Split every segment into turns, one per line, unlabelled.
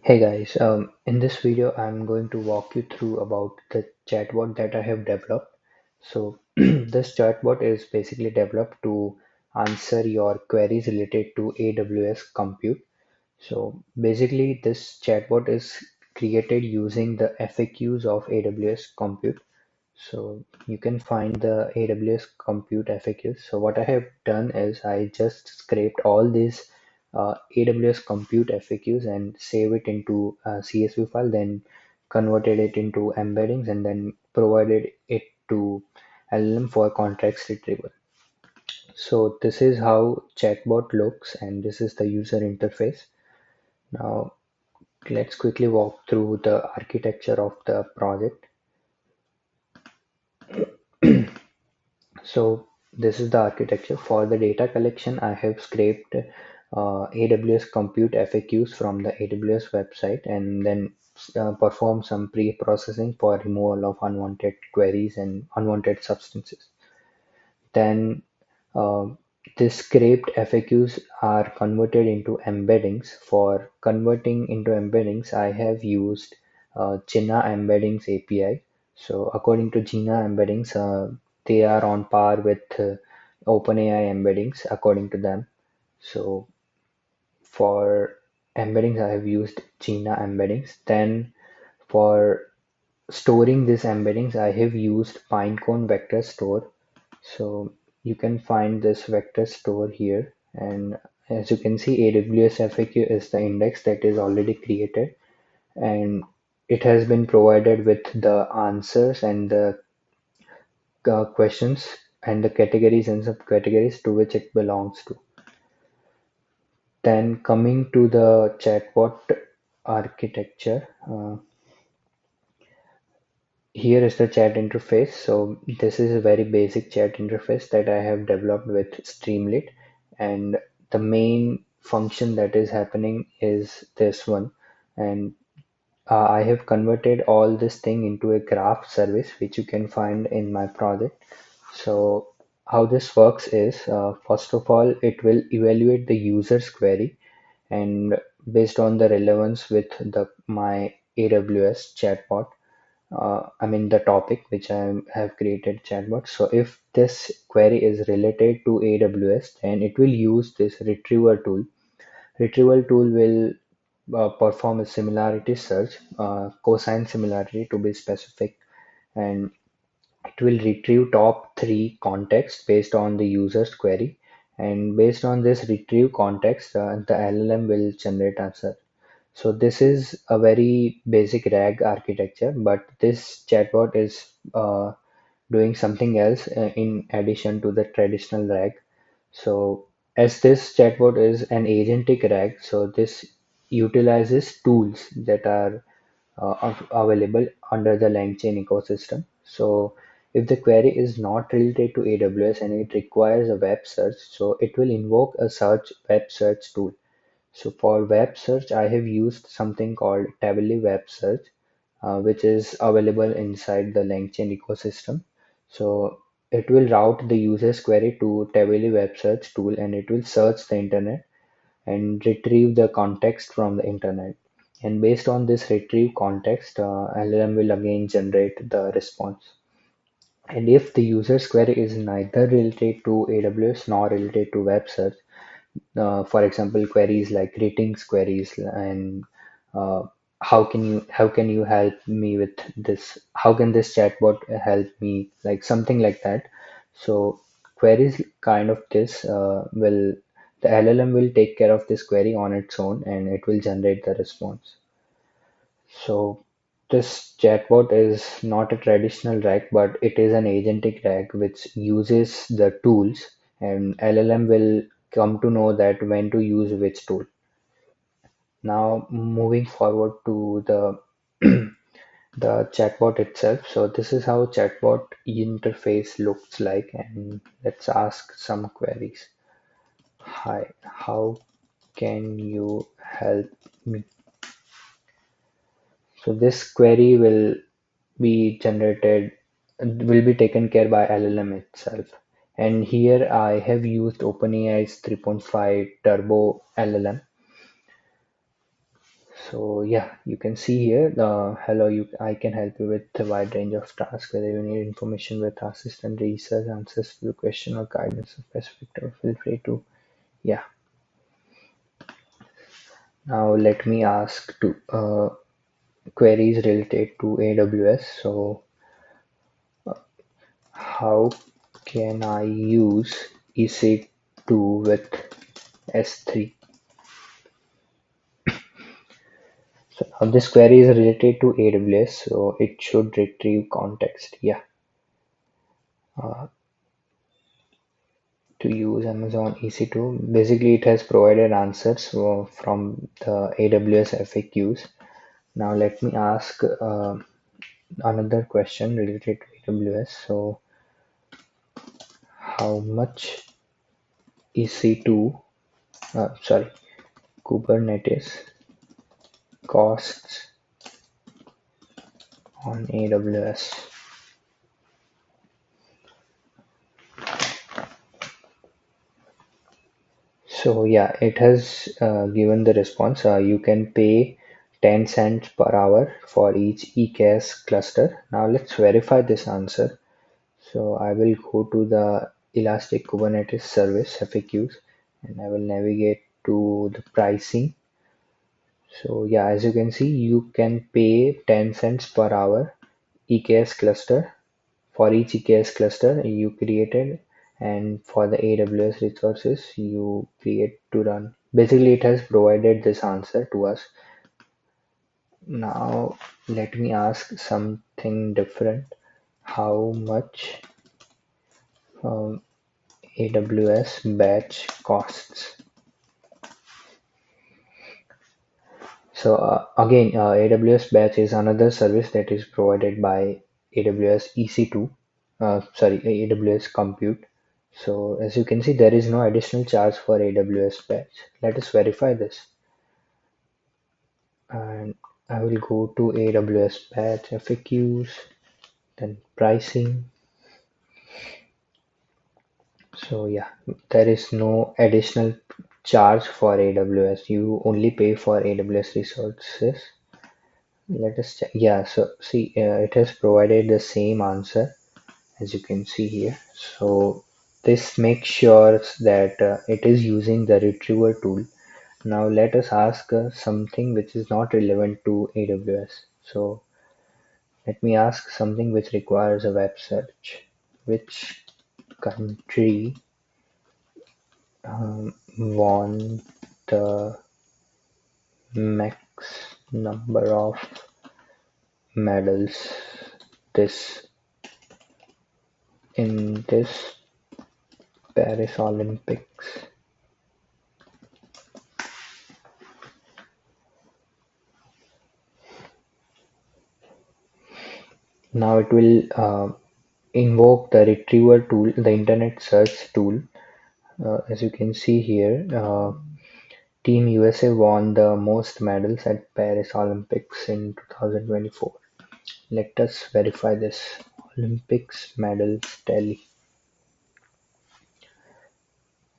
Hey guys, in this video I'm going to walk you through about the chatbot that I have developed. So this chatbot is basically developed to answer your queries related to AWS Compute. So basically this chatbot is created using the FAQs of AWS Compute. So you can find the AWS Compute FAQs. So what I have done is I just scraped all these AWS Compute FAQs and save it into a CSV file, then converted it into embeddings and then provided it to LLM for context retrieval. So this is how chatbot looks and this is the user interface. Now let's quickly walk through the architecture of the project. So this is the architecture. For the data collection, I have scraped AWS Compute FAQs from the AWS website and then perform some pre-processing for removal of unwanted queries and unwanted substances. Then uh, the scraped FAQs are converted into embeddings. For converting into embeddings, I have used Jina Embeddings API. So according to Jina Embeddings, they are on par with OpenAI embeddings according to them. So for embeddings, I have used Jina Embeddings. Then for storing these embeddings, I have used Pinecone Vector Store. So you can find this vector store here, and as you can see, AWS FAQ is the index that is already created, and it has been provided with the answers and the questions and the categories and subcategories to which it belongs to. Then coming to the chatbot architecture, here is the chat interface. So this is a very basic chat interface that I have developed with Streamlit, and the main function that is happening is this one. And I have converted all this thing into a graph service, which you can find in my project. So how this works is, first of all, it will evaluate the user's query, and based on the relevance with the my AWS chatbot, I mean the topic which I have created chatbot. So if this query is related to AWS, then it will use this retriever tool. Retrieval tool will perform a similarity search, cosine similarity to be specific, and it will retrieve top three contexts based on the user's query. And based on this retrieve context, the LLM will generate answer. So this is a very basic RAG architecture, but this chatbot is doing something else in addition to the traditional RAG. So as this chatbot is an agentic RAG, so this utilizes tools that are available under the LangChain ecosystem. So if the query is not related to AWS and it requires a web search, so it will invoke a search web search tool. So for web search, I have used something called Tably Web Search, which is available inside the LangChain ecosystem. So it will route the user's query to Tably Web Search tool, and it will search the internet and retrieve the context from the internet. And based on this retrieve context, LLM will again generate the response. And if the user's query is neither related to AWS nor related to web search, for example, queries like ratings queries and uh, how can you help me with this? How can this chatbot help me? Like something like that. So queries kind of this will the LLM will take care of this query on its own and it will generate the response. So this chatbot is not a traditional RAG, but it is an agentic RAG which uses the tools, and LLM will come to know that when to use which tool. Now moving forward to the the chatbot itself. So this is how chatbot interface looks like, and let's ask some queries. Hi, how can you help me? So this query will be taken care by LLM itself. And here I have used OpenAI's 3.5 Turbo LLM. So yeah, you can see here, hello, I can help you with a wide range of tasks, whether you need information with assistant, research, answers to the question, or guidance of specific topic, feel free to, yeah. Now let me ask to queries related to AWS. So how can I use EC2 with S3? So now this query is related to AWS, so it should retrieve context. Yeah, uh, to use Amazon EC2. Basically, it has provided answers from the AWS FAQs. Now let me ask another question related to AWS. So how much EC2, sorry, Kubernetes costs on AWS? So yeah, it has given the response. You can pay 10 cents per hour for each EKS cluster. Now let's verify this answer. So I will go to the Elastic Kubernetes Service FAQs and I will navigate to the pricing. So yeah, as you can see, you can pay 10 cents per hour EKS cluster for each EKS cluster you created, and for the AWS resources you create to run. Basically, it has provided this answer to us. Now, let me ask something different. How much um, AWS batch costs? So again, AWS Batch is another service that is provided by AWS EC2, sorry, AWS Compute. So as you can see, there is no additional charge for AWS Batch. Let us verify this. And I will go to AWS Batch FAQs, then pricing. So yeah, there is no additional charge for AWS. You only pay for AWS resources. Let us check. Yeah, so see, it has provided the same answer as you can see here. So this makes sure that it is using the retriever tool. Now let us ask something which is not relevant to AWS. So let me ask something which requires a web search. Which country won the max number of medals this in this Paris Olympics? Now it will invoke the retriever tool, the internet search tool. As you can see here, Team USA won the most medals at Paris Olympics in 2024. Let us verify this. Olympics medals tally.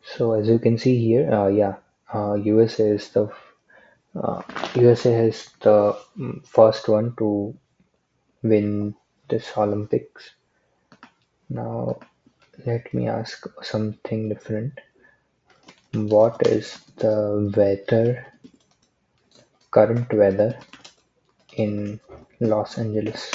So as you can see here, yeah, USA is the uh, USA is the first one to win this Olympics. Now let me ask something different. What is the current weather in Los Angeles?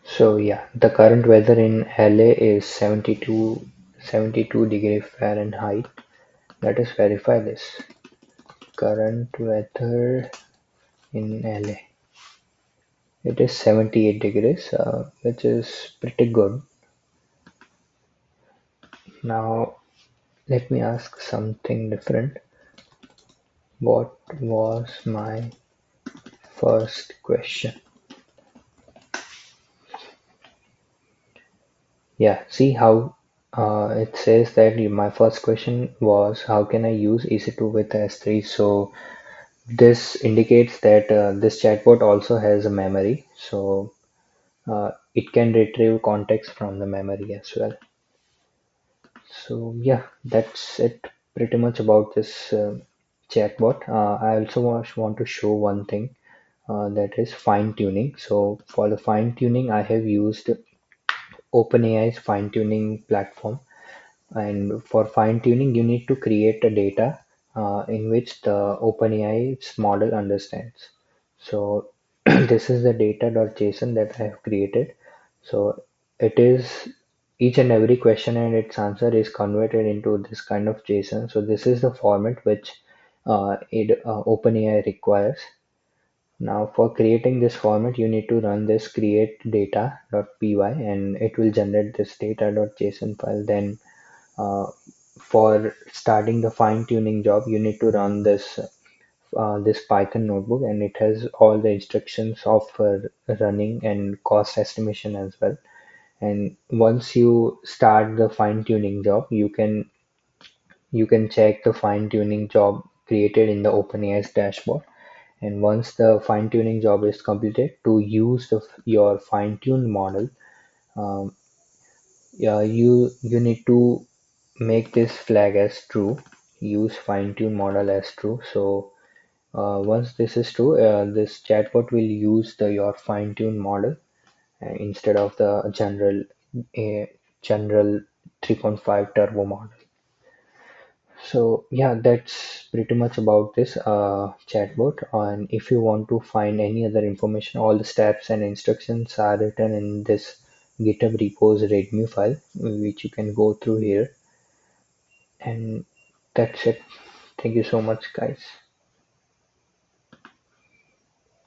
So yeah, the current weather in LA is 72 degree Fahrenheit. Let us verify this. Current weather in LA. It is 78 degrees, which is pretty good. Now let me ask something different. What was my first question? Yeah, see how it says that my first question was how can I use EC2 with S3? So this indicates that this chatbot also has a memory. So it can retrieve context from the memory as well. So yeah, that's it pretty much about this chatbot. I also want to show one thing, that is fine tuning. So for the fine tuning, I have used OpenAI's fine tuning platform. And for fine tuning, you need to create a data in which the OpenAI's model understands. So this is the data.json that I have created. So it is each and every question and its answer is converted into this kind of JSON. So this is the format which OpenAI requires. Now for creating this format, you need to run this create data.py and it will generate this data.json file. Then uh, for starting the fine tuning job, you need to run this Python notebook, and it has all the instructions of running and cost estimation as well. And once you start the fine tuning job, you can check the fine tuning job created in the OpenAI's dashboard. And once the fine tuning job is completed, to use your fine tuned model, um, yeah, you need to make this flag as true. Use fine tune model as true. So once this is true, this chatbot will use your fine tune model instead of the general 3.5 turbo model. So yeah, that's pretty much about this chatbot. And if you want to find any other information, all the steps and instructions are written in this GitHub repos README file, which you can go through here. And that's it. Thank you so much, guys.